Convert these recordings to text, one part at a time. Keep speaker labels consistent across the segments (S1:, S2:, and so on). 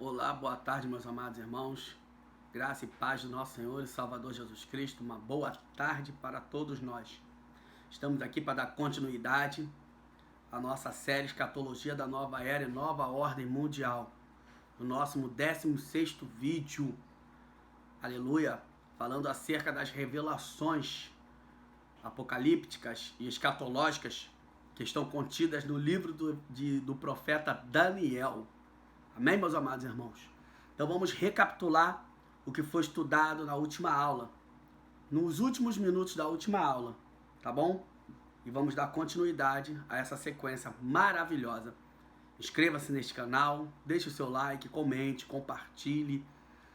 S1: Olá, boa tarde, meus amados irmãos. Graça e paz do nosso Senhor e Salvador Jesus Cristo. Uma boa tarde para todos nós. Estamos aqui para dar continuidade à nossa série Escatologia da Nova Era e Nova Ordem Mundial. No nosso 16º vídeo, aleluia, falando acerca das revelações apocalípticas e escatológicas que estão contidas no livro do profeta Daniel. Amém, meus amados irmãos? Então vamos recapitular o que foi estudado na última aula, nos últimos minutos da última aula, tá bom? E vamos dar continuidade a essa sequência maravilhosa. Inscreva-se neste canal, deixe o seu like, comente, compartilhe.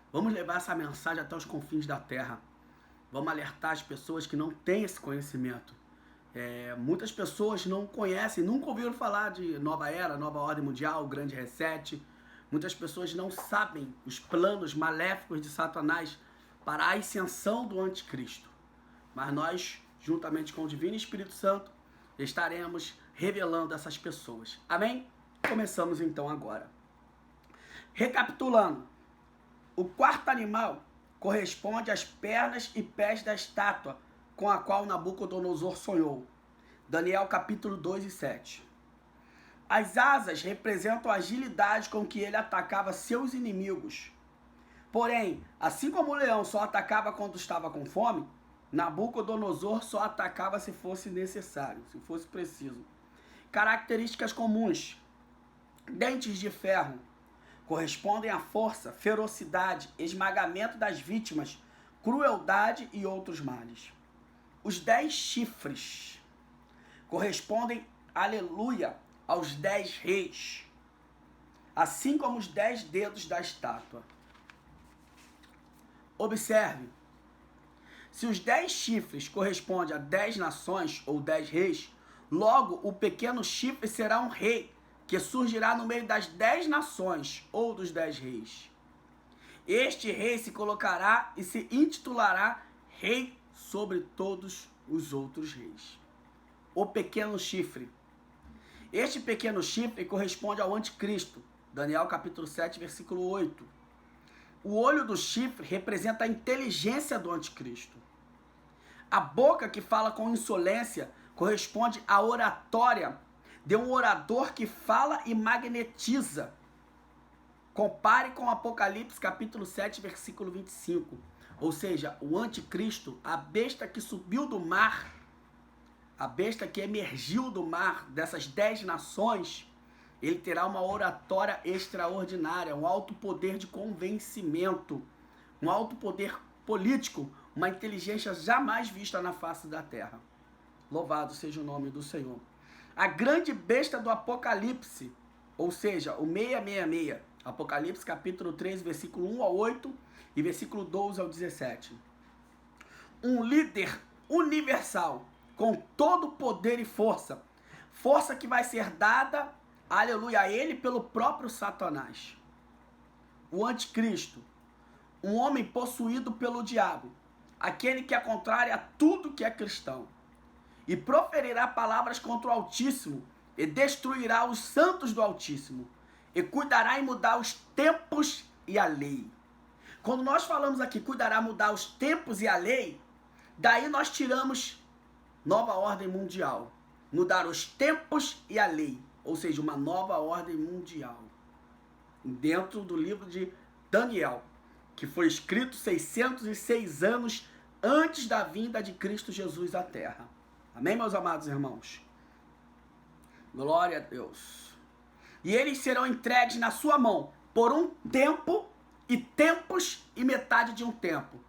S1: Vamos levar essa mensagem até os confins da terra. Vamos alertar as pessoas que não têm esse conhecimento. Muitas pessoas não conhecem, nunca ouviram falar de Nova Era, Nova Ordem Mundial, Grande Reset. Muitas pessoas não sabem os planos maléficos de Satanás para a ascensão do anticristo. Mas nós, juntamente com o Divino Espírito Santo, estaremos revelando essas pessoas. Amém? Começamos então agora. Recapitulando, o quarto animal corresponde às pernas e pés da estátua com a qual Nabucodonosor sonhou. Daniel capítulo 2 e 7. As asas representam a agilidade com que ele atacava seus inimigos. Porém, assim como o leão só atacava quando estava com fome, Nabucodonosor só atacava se fosse necessário, se fosse preciso. Características comuns: dentes de ferro correspondem à força, ferocidade, esmagamento das vítimas, crueldade e outros males. Os 10 chifres correspondem, aleluia, aos 10 reis, assim como os 10 dedos da estátua. Observe, se os 10 chifres correspondem a 10 nações ou 10 reis, logo o pequeno chifre será um rei, que surgirá no meio das 10 nações ou dos 10 reis. Este rei se colocará e se intitulará rei sobre todos os outros reis. O pequeno chifre. Este pequeno chifre corresponde ao anticristo. Daniel capítulo 7, versículo 8. O olho do chifre representa a inteligência do anticristo. A boca que fala com insolência corresponde à oratória de um orador que fala e magnetiza. Compare com Apocalipse capítulo 7, versículo 25. Ou seja, o anticristo, a besta que subiu do mar, a besta que emergiu do mar dessas 10 nações, ele terá uma oratória extraordinária, um alto poder de convencimento, um alto poder político, uma inteligência jamais vista na face da terra. Louvado seja o nome do Senhor. A grande besta do Apocalipse, ou seja, o 666, Apocalipse capítulo 13, versículo 1 ao 8 e versículo 12 ao 17. Um líder universal, com todo poder e força. Força que vai ser dada, aleluia, a ele pelo próprio Satanás. O anticristo, um homem possuído pelo diabo, aquele que é contrário a tudo que é cristão, e proferirá palavras contra o Altíssimo, e destruirá os santos do Altíssimo, e cuidará em mudar os tempos e a lei. Quando nós falamos aqui, cuidará mudar os tempos e a lei, daí nós tiramos nova ordem mundial, mudar os tempos e a lei, ou seja, uma nova ordem mundial, dentro do livro de Daniel, que foi escrito 606 anos antes da vinda de Cristo Jesus à Terra. Amém, meus amados irmãos? Glória a Deus. E eles serão entregues na sua mão por um tempo e tempos e metade de um tempo.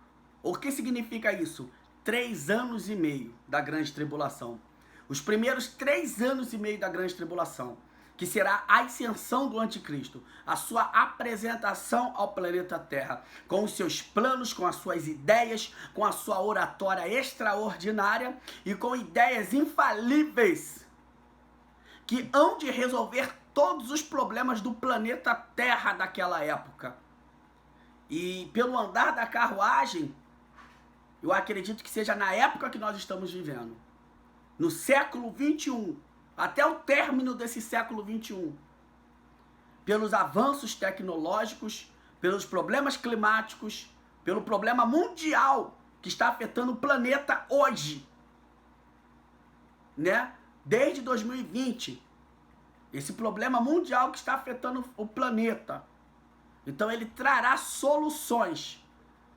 S1: O que significa isso? 3 anos e meio da grande tribulação. Os primeiros 3 anos e meio da grande tribulação, que será a ascensão do anticristo, a sua apresentação ao planeta Terra, com os seus planos, com as suas ideias, com a sua oratória extraordinária e com ideias infalíveis, que hão de resolver todos os problemas do planeta Terra daquela época. E pelo andar da carruagem, eu acredito que seja na época que nós estamos vivendo, no século 21, até o término desse século 21, pelos avanços tecnológicos, pelos problemas climáticos, pelo problema mundial que está afetando o planeta hoje, né? Desde 2020, esse problema mundial que está afetando o planeta. Então ele trará soluções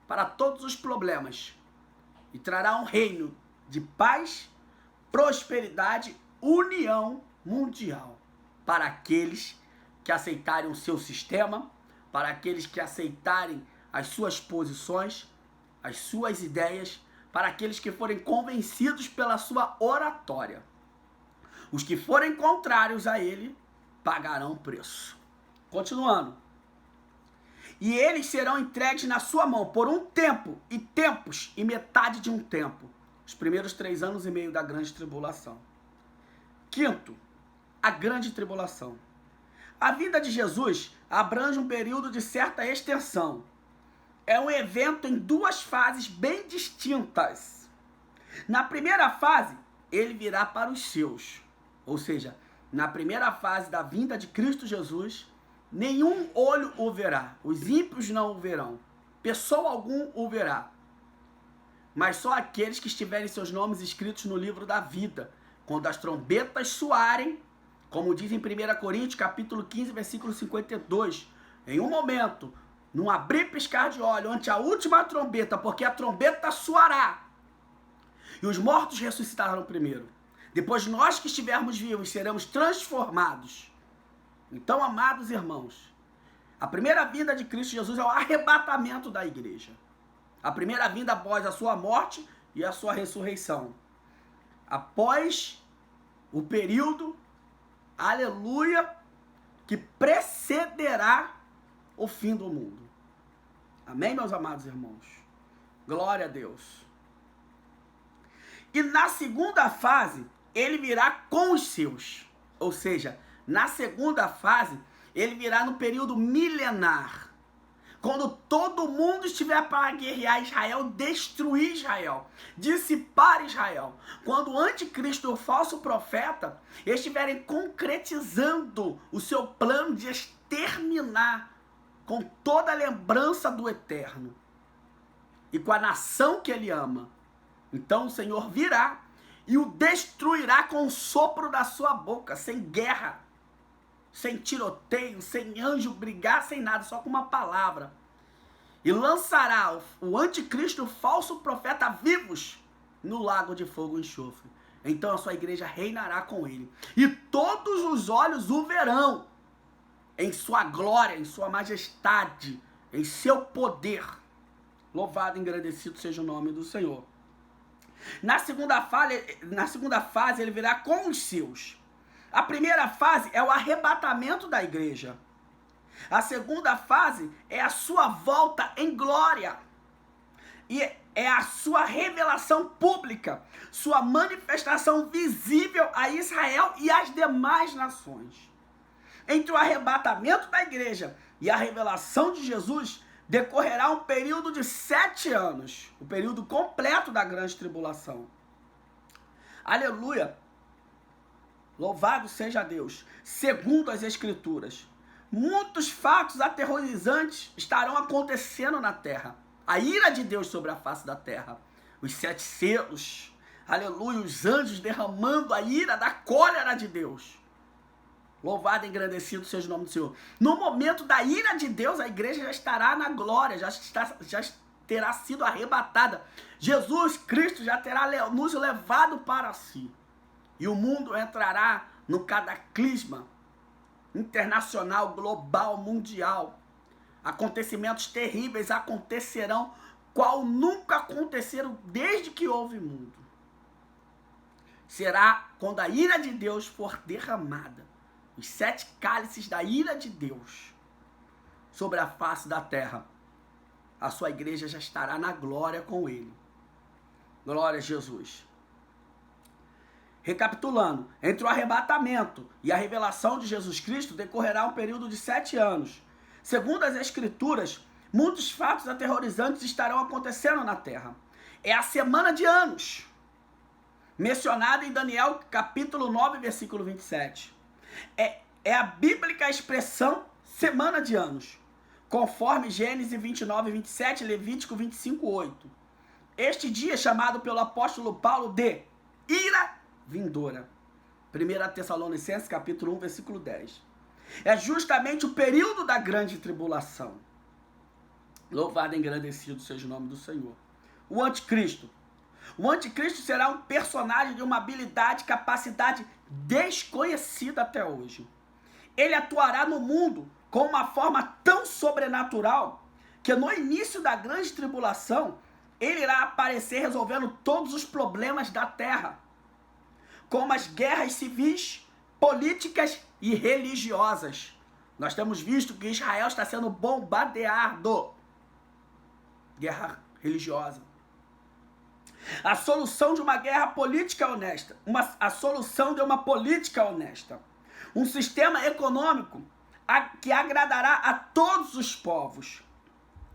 S1: para todos os problemas e trará um reino de paz, prosperidade, união mundial para aqueles que aceitarem o seu sistema, para aqueles que aceitarem as suas posições, as suas ideias, para aqueles que forem convencidos pela sua oratória. Os que forem contrários a ele pagarão preço. Continuando. E eles serão entregues na sua mão por um tempo, e tempos, e metade de um tempo. Os primeiros 3 anos e meio da grande tribulação. Quinto, a grande tribulação. A vinda de Jesus abrange um período de certa extensão. É um evento em 2 fases bem distintas. Na primeira fase, ele virá para os seus. Ou seja, na primeira fase da vinda de Cristo Jesus, nenhum olho o verá. Os ímpios não o verão. Pessoa algum o verá. Mas só aqueles que estiverem seus nomes escritos no livro da vida. Quando as trombetas soarem, como diz em 1 Coríntios, capítulo 15, versículo 52. Em um momento, num abrir e piscar de olho, ante a última trombeta, porque a trombeta soará. E os mortos ressuscitarão primeiro. Depois nós que estivermos vivos seremos transformados. Então, amados irmãos, a primeira vinda de Cristo Jesus é o arrebatamento da igreja. A primeira vinda após a sua morte e a sua ressurreição. Após o período, aleluia, que precederá o fim do mundo. Amém, meus amados irmãos? Glória a Deus. E na segunda fase, ele virá com os seus. Ou seja, na segunda fase, ele virá no período milenar. Quando todo mundo estiver para guerrear Israel, destruir Israel, dissipar Israel. Quando o anticristo e o falso profeta estiverem concretizando o seu plano de exterminar com toda a lembrança do eterno e com a nação que ele ama. Então o Senhor virá e o destruirá com o sopro da sua boca, sem guerra, sem tiroteio, sem anjo brigar, sem nada, só com uma palavra. E lançará o anticristo e o falso profeta vivos no lago de fogo e enxofre. Então a sua igreja reinará com ele. E todos os olhos o verão em sua glória, em sua majestade, em seu poder. Louvado e engrandecido seja o nome do Senhor. Na segunda fase, ele virá com os seus. A primeira fase é o arrebatamento da igreja. A segunda fase é a sua volta em glória. E é a sua revelação pública, sua manifestação visível a Israel e às demais nações. Entre o arrebatamento da igreja e a revelação de Jesus, decorrerá um período de 7 anos, o período completo da grande tribulação. Aleluia! Louvado seja Deus! Segundo as Escrituras, muitos fatos aterrorizantes estarão acontecendo na terra. A ira de Deus sobre a face da terra. Os 7 selos. Aleluia! Os anjos derramando a ira da cólera de Deus. Louvado e engrandecido seja o nome do Senhor. No momento da ira de Deus, a igreja já estará na glória, já terá sido arrebatada. Jesus Cristo já terá nos levado para si. E o mundo entrará no cataclisma internacional, global, mundial. Acontecimentos terríveis acontecerão, qual nunca aconteceram desde que houve mundo. Será quando a ira de Deus for derramada. Os 7 cálices da ira de Deus sobre a face da terra. A sua igreja já estará na glória com ele. Glória a Jesus. Recapitulando, entre o arrebatamento e a revelação de Jesus Cristo decorrerá um período de 7 anos. Segundo as Escrituras, muitos fatos aterrorizantes estarão acontecendo na terra. É a semana de anos, mencionada em Daniel capítulo 9, versículo 27. É a bíblica expressão semana de anos, conforme Gênesis 29, 27, Levítico 25, 8. Este dia é chamado pelo apóstolo Paulo de ira vindoura. 1 Tessalonicenses capítulo 1, versículo 10. É justamente o período da grande tribulação. Louvado e engrandecido seja o nome do Senhor. O anticristo. O anticristo será um personagem de uma habilidade e capacidade desconhecida até hoje. Ele atuará no mundo com uma forma tão sobrenatural que no início da grande tribulação ele irá aparecer resolvendo todos os problemas da terra, como as guerras civis, políticas e religiosas. Nós temos visto que Israel está sendo bombardeado. Guerra religiosa. A solução de uma guerra política honesta. A solução de uma política honesta. Um sistema econômico que agradará a todos os povos.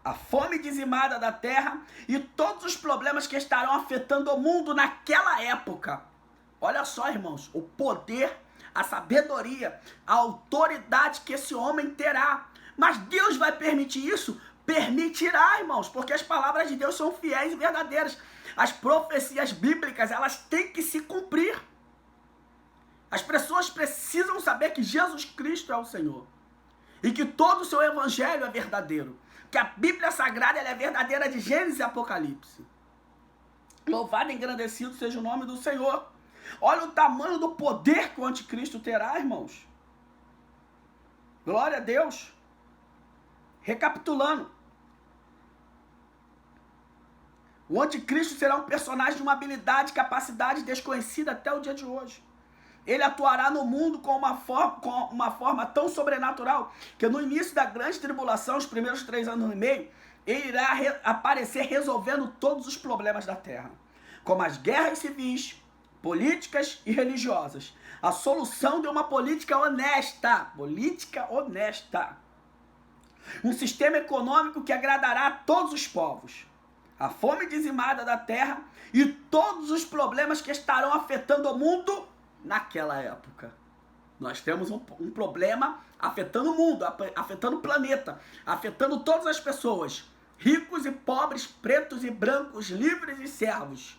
S1: A fome dizimada da terra e todos os problemas que estarão afetando o mundo naquela época. Olha só, irmãos, o poder, a sabedoria, a autoridade que esse homem terá. Mas Deus vai permitir isso? Permitirá, irmãos, porque as palavras de Deus são fiéis e verdadeiras. As profecias bíblicas, elas têm que se cumprir. As pessoas precisam saber que Jesus Cristo é o Senhor. E que todo o seu evangelho é verdadeiro. Que a Bíblia Sagrada ela é verdadeira de Gênesis e Apocalipse. Louvado e engrandecido seja o nome do Senhor. Olha o tamanho do poder que o anticristo terá, irmãos. Glória a Deus. Recapitulando. O anticristo será um personagem de uma habilidade e capacidade desconhecida até o dia de hoje. Ele atuará no mundo com uma forma tão sobrenatural que no início da grande tribulação, os primeiros 3 anos e meio, ele irá aparecer resolvendo todos os problemas da terra, como as guerras civis, políticas e religiosas. A solução de uma política honesta. Política honesta. Um sistema econômico que agradará a todos os povos. A fome dizimada da terra e todos os problemas que estarão afetando o mundo naquela época. Nós temos um problema afetando o mundo, afetando o planeta, afetando todas as pessoas. Ricos e pobres, pretos e brancos, livres e servos.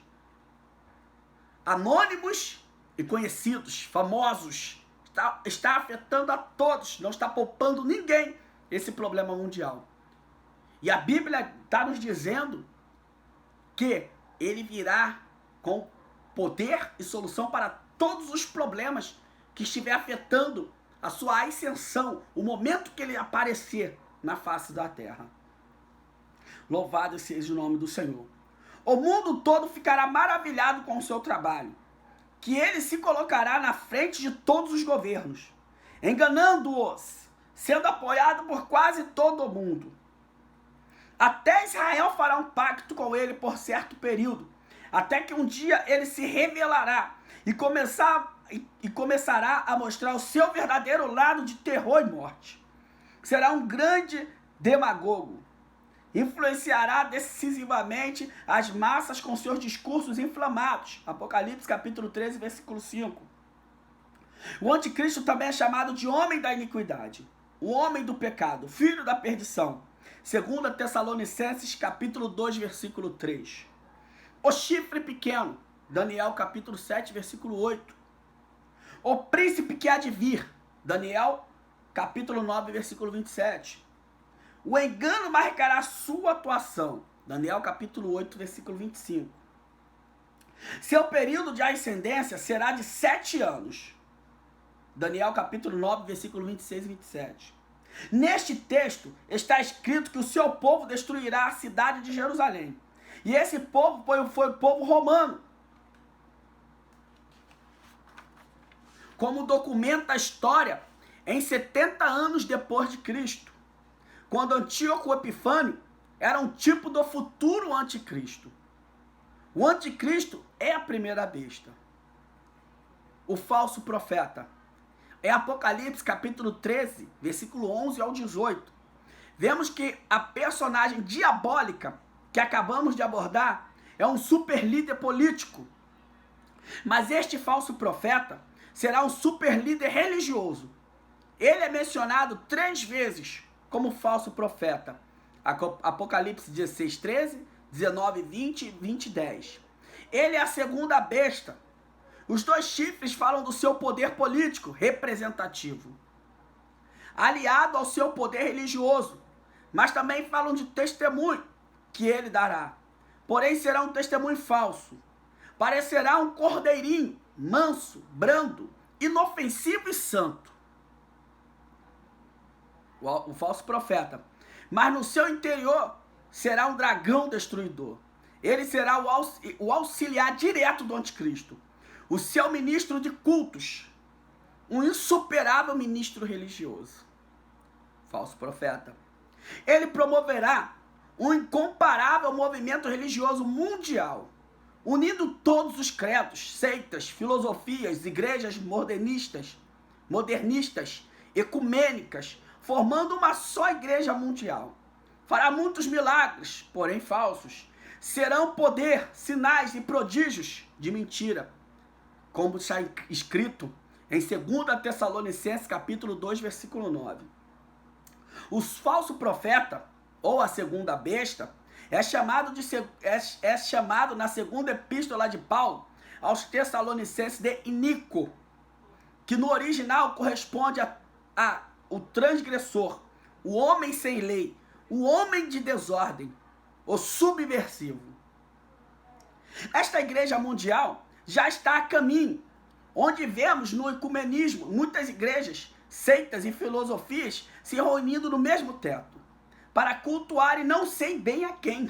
S1: Anônimos e conhecidos, famosos. Está afetando a todos, não está poupando ninguém esse problema mundial. E a Bíblia está nos dizendo que ele virá com poder e solução para todos os problemas que estiver afetando a sua ascensão, o momento que ele aparecer na face da terra. Louvado seja o nome do Senhor. O mundo todo ficará maravilhado com o seu trabalho, que ele se colocará na frente de todos os governos, enganando-os, sendo apoiado por quase todo o mundo. Até Israel fará um pacto com ele por certo período, até que um dia ele se revelará e começará a mostrar o seu verdadeiro lado de terror e morte. Será um grande demagogo. Influenciará decisivamente as massas com seus discursos inflamados. Apocalipse capítulo 13, versículo 5. O anticristo também é chamado de homem da iniquidade, o homem do pecado, filho da perdição. 2 Tessalonicenses capítulo 2, versículo 3. O chifre pequeno, Daniel capítulo 7, versículo 8. O príncipe que há de vir, Daniel capítulo 9, versículo 27. O engano marcará sua atuação, Daniel capítulo 8, versículo 25. Seu período de ascendência será de 7 anos, Daniel capítulo 9, versículo 26 e 27. Neste texto está escrito que o seu povo destruirá a cidade de Jerusalém. E esse povo foi o povo romano. Como documenta a história, em 70 anos depois de Cristo, quando Antíoco Epifânio era um tipo do futuro anticristo. O anticristo é a primeira besta. O falso profeta. É Apocalipse capítulo 13, versículo 11 ao 18. Vemos que a personagem diabólica que acabamos de abordar é um super líder político. Mas este falso profeta será um super líder religioso. ele é mencionado 3 vezes como falso profeta. Apocalipse 16, 13, 19, 20, 20, 10. Ele é a segunda besta. Os 2 chifres falam do seu poder político representativo, aliado ao seu poder religioso, mas também falam de testemunho que ele dará. Porém será um testemunho falso. Parecerá um cordeirinho, manso, brando, inofensivo e santo. O falso profeta. Mas no seu interior será um dragão destruidor. Ele será o auxiliar direto do anticristo. O seu ministro de cultos. Um insuperável ministro religioso. Falso profeta. Ele promoverá um incomparável movimento religioso mundial, unindo todos os credos, seitas, filosofias, igrejas modernistas, ecumênicas, formando uma só igreja mundial. Fará muitos milagres, porém falsos. Serão poder, sinais e prodígios de mentira, como está escrito em 2 Tessalonicenses capítulo 2, versículo 9. O falso profeta, ou a segunda besta, é chamado na segunda epístola de Paulo aos Tessalonicenses de Inico, que no original corresponde a o transgressor, o homem sem lei, o homem de desordem, o subversivo. Esta igreja mundial já está a caminho, onde vemos no ecumenismo muitas igrejas, seitas e filosofias se reunindo no mesmo teto, para cultuar e não sei bem a quem.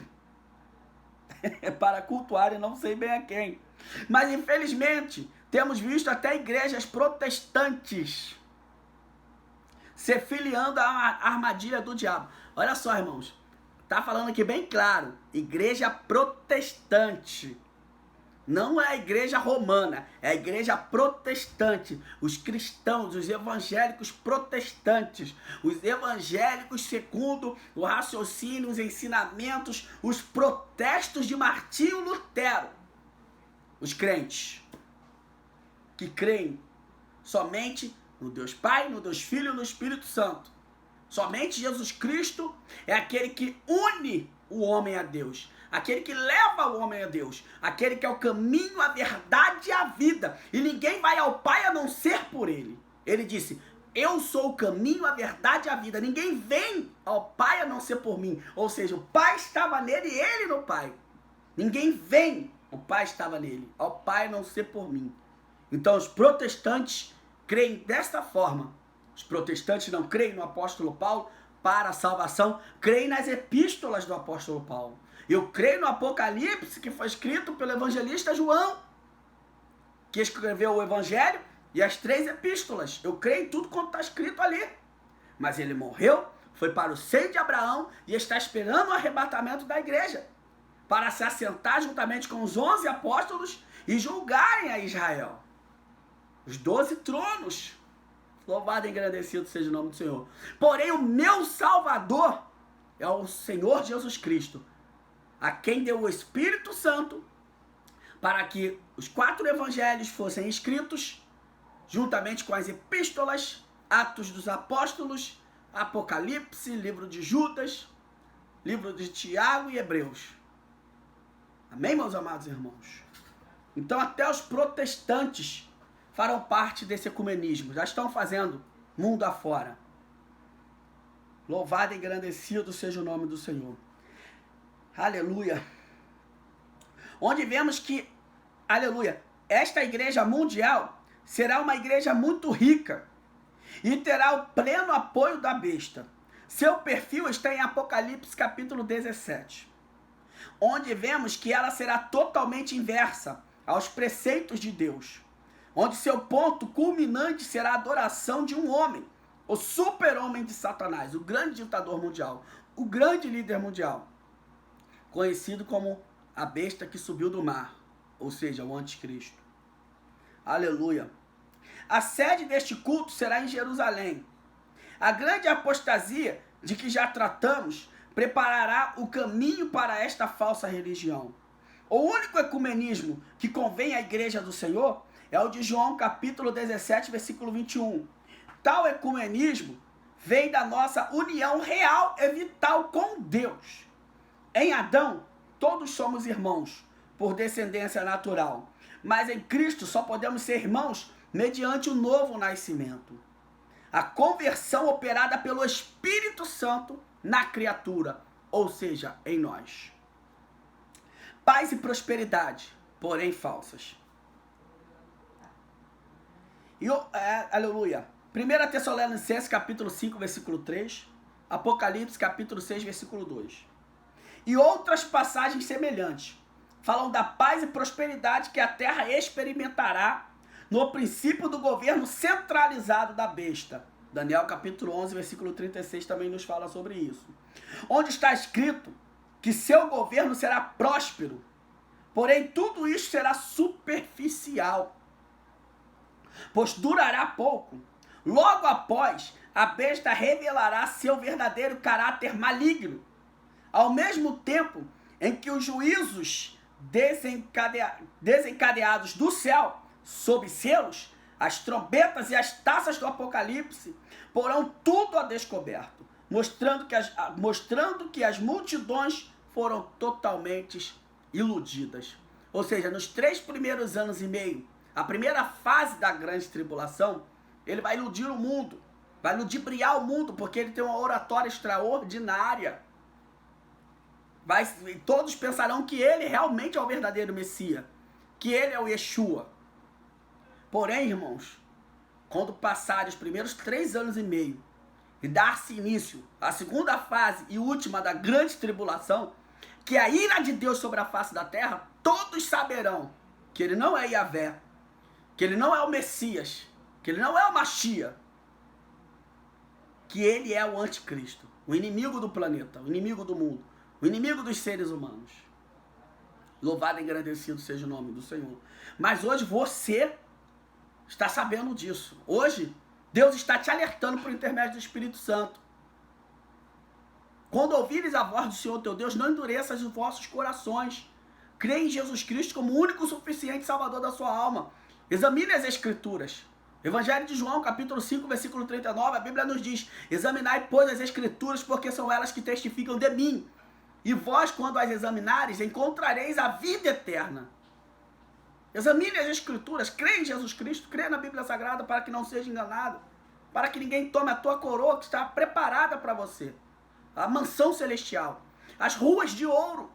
S1: Para cultuar e não sei bem a quem. Mas infelizmente temos visto até igrejas protestantes se filiando à armadilha do diabo. Olha só, irmãos, tá falando aqui bem claro, igreja protestante. Não é a igreja romana, é a igreja protestante. Os cristãos, os evangélicos protestantes, os evangélicos segundo o raciocínio, os ensinamentos, os protestos de Martinho Lutero. Os crentes que creem somente no Deus Pai, no Deus Filho e no Espírito Santo. Somente Jesus Cristo é aquele que une o homem a Deus. Aquele que leva o homem a Deus, aquele que é o caminho, a verdade e a vida, e ninguém vai ao Pai a não ser por ele. Ele disse, eu sou o caminho, a verdade e a vida, ninguém vem ao Pai a não ser por mim. Ou seja, o Pai estava nele e ele no Pai. Ninguém vem, o Pai estava nele, ao Pai a não ser por mim. Então os protestantes creem desta forma. Os protestantes não creem no apóstolo Paulo para a salvação, creem nas epístolas do apóstolo Paulo. Eu creio no Apocalipse, que foi escrito pelo evangelista João, que escreveu o Evangelho e as 3 epístolas. Eu creio em tudo quanto está escrito ali. Mas ele morreu, foi para o seio de Abraão e está esperando o arrebatamento da igreja, para se assentar juntamente com os 11 apóstolos e julgarem a Israel. Os 12 tronos. Louvado e engrandecido seja o nome do Senhor. Porém, o meu Salvador é o Senhor Jesus Cristo, a quem deu o Espírito Santo, para que os 4 evangelhos fossem escritos, juntamente com as epístolas, Atos dos Apóstolos, Apocalipse, livro de Judas, livro de Tiago e Hebreus. Amém, meus amados irmãos? Então até os protestantes farão parte desse ecumenismo, já estão fazendo mundo afora. Louvado e engrandecido seja o nome do Senhor. Aleluia. Onde vemos que, aleluia, esta igreja mundial será uma igreja muito rica e terá o pleno apoio da besta. Seu perfil está em Apocalipse capítulo 17, onde vemos que ela será totalmente inversa aos preceitos de Deus, onde seu ponto culminante será a adoração de um homem, o super-homem de Satanás, o grande ditador mundial, o grande líder mundial, conhecido como a besta que subiu do mar, ou seja, o anticristo. Aleluia. A sede deste culto será em Jerusalém. A grande apostasia de que já tratamos preparará o caminho para esta falsa religião. O único ecumenismo que convém à igreja do Senhor é o de João capítulo 17, versículo 21. Tal ecumenismo vem da nossa união real e vital com Deus. Em Adão, todos somos irmãos, por descendência natural. Mas em Cristo só podemos ser irmãos mediante o novo nascimento. A conversão operada pelo Espírito Santo na criatura, ou seja, em nós. Paz e prosperidade, porém falsas. Aleluia. 1 Tessalonicenses capítulo 5, versículo 3. Apocalipse capítulo 6, versículo 2. E outras passagens semelhantes falam da paz e prosperidade que a terra experimentará no princípio do governo centralizado da besta. Daniel capítulo 11, versículo 36 também nos fala sobre isso. Onde está escrito que seu governo será próspero, porém tudo isso será superficial, pois durará pouco. Logo após, a besta revelará seu verdadeiro caráter maligno, ao mesmo tempo em que os juízos desencadeados do céu, sob selos, as trombetas e as taças do Apocalipse, porão tudo a descoberto, mostrando que as multidões foram totalmente iludidas. Ou seja, nos 3 primeiros anos e meio, a primeira fase da grande tribulação, ele vai iludir o mundo, vai ludibriar o mundo, porque ele tem uma oratória extraordinária. Todos pensarão que ele realmente é o verdadeiro Messias, que ele é o Yeshua. Porém, irmãos, quando passarem os primeiros 3 anos e meio e dar-se início à segunda fase e última da grande tribulação, que é a ira de Deus sobre a face da terra, todos saberão que ele não é Yahvé, que ele não é o Messias, que ele não é o Mashiach, que ele é o anticristo, o inimigo do planeta, o inimigo do mundo, o inimigo dos seres humanos. Louvado e engrandecido seja o nome do Senhor. Mas hoje você está sabendo disso. Hoje, Deus está te alertando por intermédio do Espírito Santo. Quando ouvires a voz do Senhor teu Deus, não endureças os vossos corações. Crê em Jesus Cristo como o único suficiente Salvador da sua alma. Examine as Escrituras. Evangelho de João, capítulo 5, versículo 39, a Bíblia nos diz: examinai, pois, as Escrituras, porque são elas que testificam de mim. E vós, quando as examinares, encontrareis a vida eterna. Examine as Escrituras, crê em Jesus Cristo, crê na Bíblia Sagrada para que não seja enganado, para que ninguém tome a tua coroa que está preparada para você, a mansão celestial, as ruas de ouro,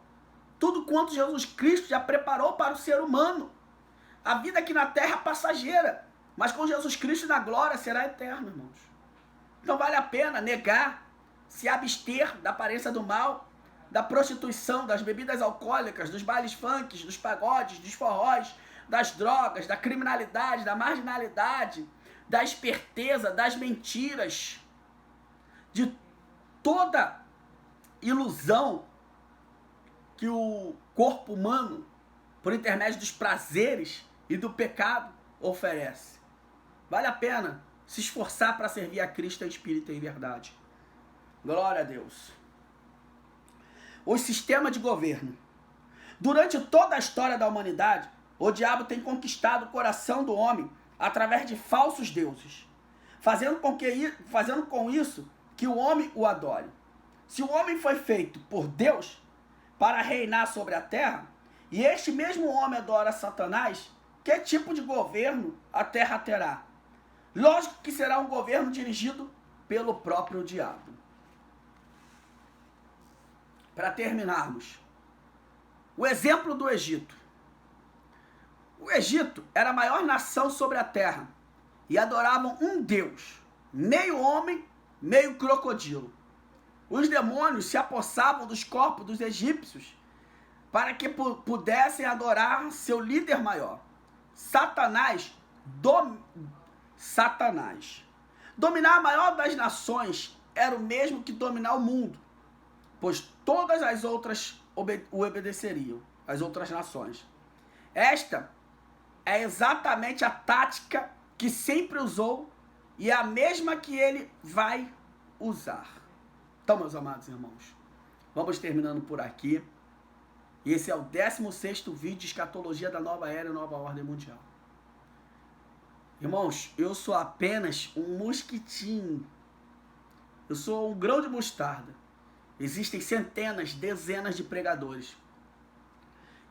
S1: tudo quanto Jesus Cristo já preparou para o ser humano. A vida aqui na terra é passageira, mas com Jesus Cristo na glória será eterna, irmãos. Então vale a pena negar, se abster da aparência do mal, da prostituição, das bebidas alcoólicas, dos bailes funks, dos pagodes, dos forróis, das drogas, da criminalidade, da marginalidade, da esperteza, das mentiras, de toda ilusão que o corpo humano, por intermédio dos prazeres e do pecado, oferece. Vale a pena se esforçar para servir a Cristo em espírito e em verdade. Glória a Deus. O sistema de governo. Durante toda a história da humanidade, o diabo tem conquistado o coração do homem através de falsos deuses, fazendo com isso que o homem o adore. Se o homem foi feito por Deus para reinar sobre a terra, e este mesmo homem adora Satanás, que tipo de governo a terra terá? Lógico que será um governo dirigido pelo próprio diabo. Para terminarmos, o exemplo do Egito. O Egito era a maior nação sobre a terra e adoravam um deus, meio homem, meio crocodilo. Os demônios se apossavam dos corpos dos egípcios para que pudessem adorar seu líder maior, Satanás. Dominar a maior das nações era o mesmo que dominar o mundo, pois todas as outras o obedeceriam, as outras nações. Esta é exatamente a tática que sempre usou e é a mesma que ele vai usar. Então, meus amados irmãos, vamos terminando por aqui. Esse é o 16º vídeo de escatologia da nova era e nova ordem mundial. Irmãos, eu sou apenas um mosquitinho. Eu sou um grão de mostarda. Existem centenas, dezenas de pregadores.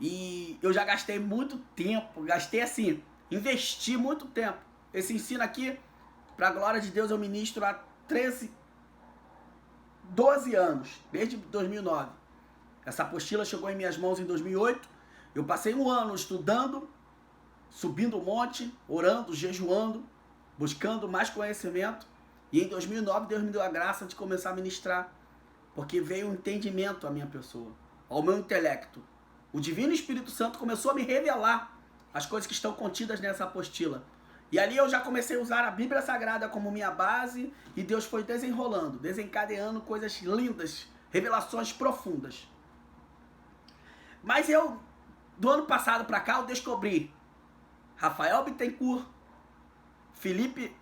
S1: E eu já gastei muito tempo, gastei assim, investi muito tempo. Esse ensino aqui, para a glória de Deus, eu ministro há 12 anos, desde 2009. Essa apostila chegou em minhas mãos em 2008. Eu passei um ano estudando, subindo o monte, orando, jejuando, buscando mais conhecimento. E em 2009 Deus me deu a graça de começar a ministrar, porque veio um entendimento à minha pessoa, ao meu intelecto. O Divino Espírito Santo começou a me revelar as coisas que estão contidas nessa apostila. E ali eu já comecei a usar a Bíblia Sagrada como minha base e Deus foi desenrolando, desencadeando coisas lindas, revelações profundas. Mas eu, do ano passado para cá, eu descobri Rafael Bittencourt, Felipe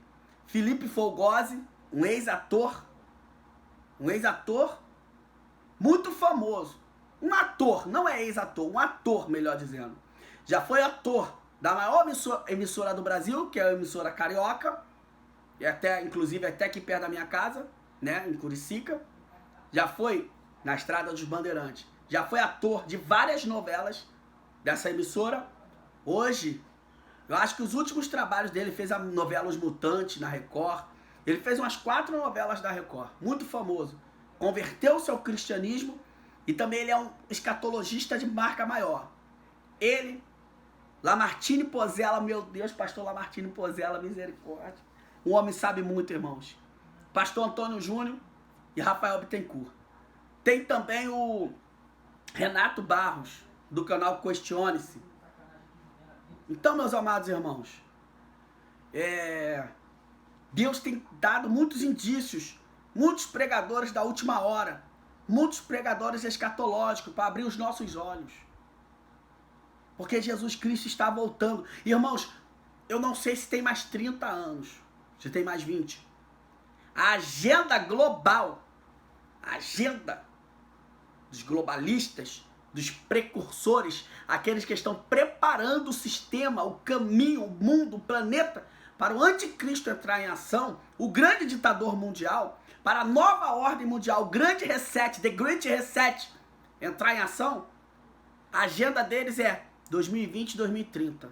S1: Folgose, um ex-ator muito famoso. Um ator, não é ex-ator, um ator, melhor dizendo. Já foi ator da maior emissora do Brasil, que é a emissora Carioca, e inclusive até aqui perto da minha casa, né, em Curicica. Já foi na Estrada dos Bandeirantes. Já foi ator de várias novelas dessa emissora. Hoje, eu acho que os últimos trabalhos dele, fez a novela Os Mutantes na Record. Ele fez umas 4 novelas da Record, muito famoso. Converteu-se ao cristianismo e também ele é um escatologista de marca maior. Ele, Lamartine Pozella, meu Deus, pastor Lamartine Pozella, misericórdia. O homem sabe muito, irmãos. Pastor Antônio Júnior e Rafael Bittencourt. Tem também o Renato Barros, do canal Questione-se. Então, meus amados irmãos, Deus tem dado muitos indícios, muitos pregadores da última hora, muitos pregadores escatológicos para abrir os nossos olhos. Porque Jesus Cristo está voltando. Irmãos, eu não sei se tem mais 30 anos, se tem mais 20. A agenda global, a agenda dos globalistas, dos precursores, aqueles que estão preparando o sistema, o caminho, o mundo, o planeta, para o anticristo entrar em ação, o grande ditador mundial, para a nova ordem mundial, o grande reset, the great reset, entrar em ação, a agenda deles é 2020 e 2030.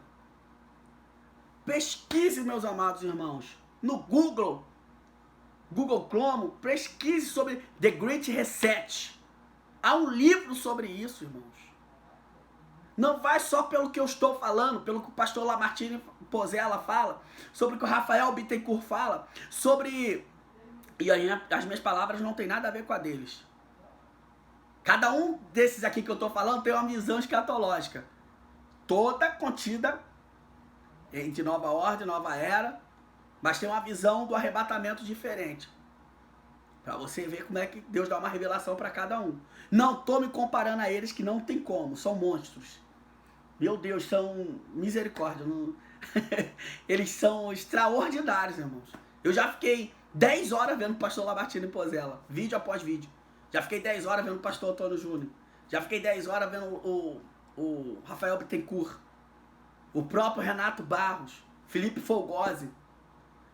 S1: Pesquise, meus amados irmãos, no Google Chrome, pesquise sobre the great reset. Há um livro sobre isso, irmãos. Não vai só pelo que eu estou falando, pelo que o pastor Lamartine Pozella fala, sobre o que o Rafael Bittencourt fala, sobre... E aí, as minhas palavras não tem nada a ver com a deles. Cada um desses aqui que eu estou falando tem uma visão escatológica. Toda contida entre nova ordem, nova era, mas tem uma visão do arrebatamento diferente. Para você ver como é que Deus dá uma revelação para cada um. Não estou me comparando a eles, que não tem como, são monstros. Meu Deus, são misericórdia. Não... Eles são extraordinários, irmãos. Eu já fiquei 10 horas vendo o pastor Lamartine Pozella, vídeo após vídeo. Já fiquei 10 horas vendo o pastor Antônio Júnior. Já fiquei 10 horas vendo o Rafael Bittencourt, o próprio Renato Barros, Felipe Folgose.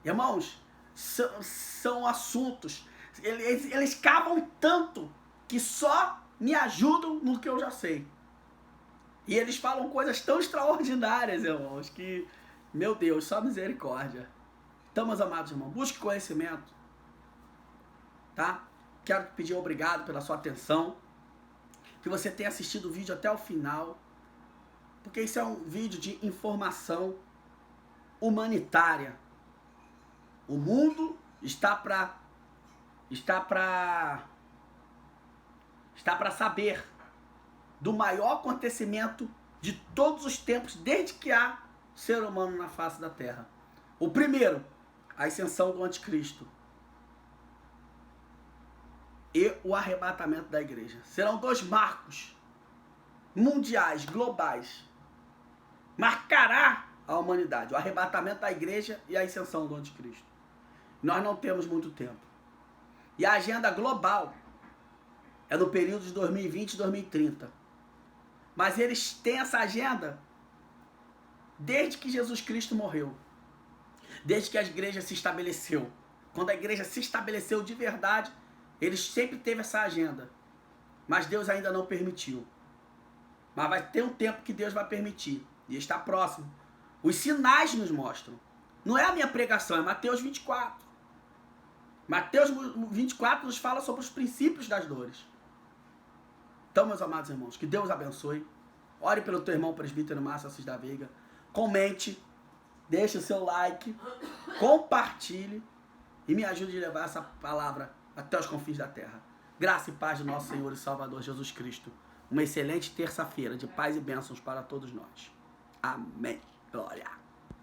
S1: Irmãos, são assuntos... Eles cavam tanto que só me ajudam no que eu já sei. E eles falam coisas tão extraordinárias, irmãos, que, meu Deus, só misericórdia. Então, meus amados irmãos, busque conhecimento, tá? Quero pedir obrigado pela sua atenção, que você tenha assistido o vídeo até o final, porque isso é um vídeo de informação humanitária. O mundo está para saber do maior acontecimento de todos os tempos, desde que há ser humano na face da terra. O primeiro, a ascensão do anticristo e o arrebatamento da igreja. Serão 2 marcos mundiais, globais. Marcará a humanidade, o arrebatamento da igreja e a ascensão do anticristo. Nós não temos muito tempo. E a agenda global é no período de 2020 e 2030. Mas eles têm essa agenda desde que Jesus Cristo morreu. desde que a igreja se estabeleceu. Quando a igreja se estabeleceu de verdade, eles sempre teve essa agenda. Mas Deus ainda não permitiu. Mas vai ter um tempo que Deus vai permitir. E está próximo. Os sinais nos mostram. Não é a minha pregação, é Mateus 24. Mateus 24 nos fala sobre os princípios das dores. Então, meus amados irmãos, que Deus abençoe. Ore pelo teu irmão presbítero Márcio Assis da Veiga. Comente, deixe o seu like, compartilhe e me ajude a levar essa palavra até os confins da terra. Graça e paz do nosso Senhor e Salvador Jesus Cristo. Uma excelente terça-feira de paz e bênçãos para todos nós. Amém. Glória.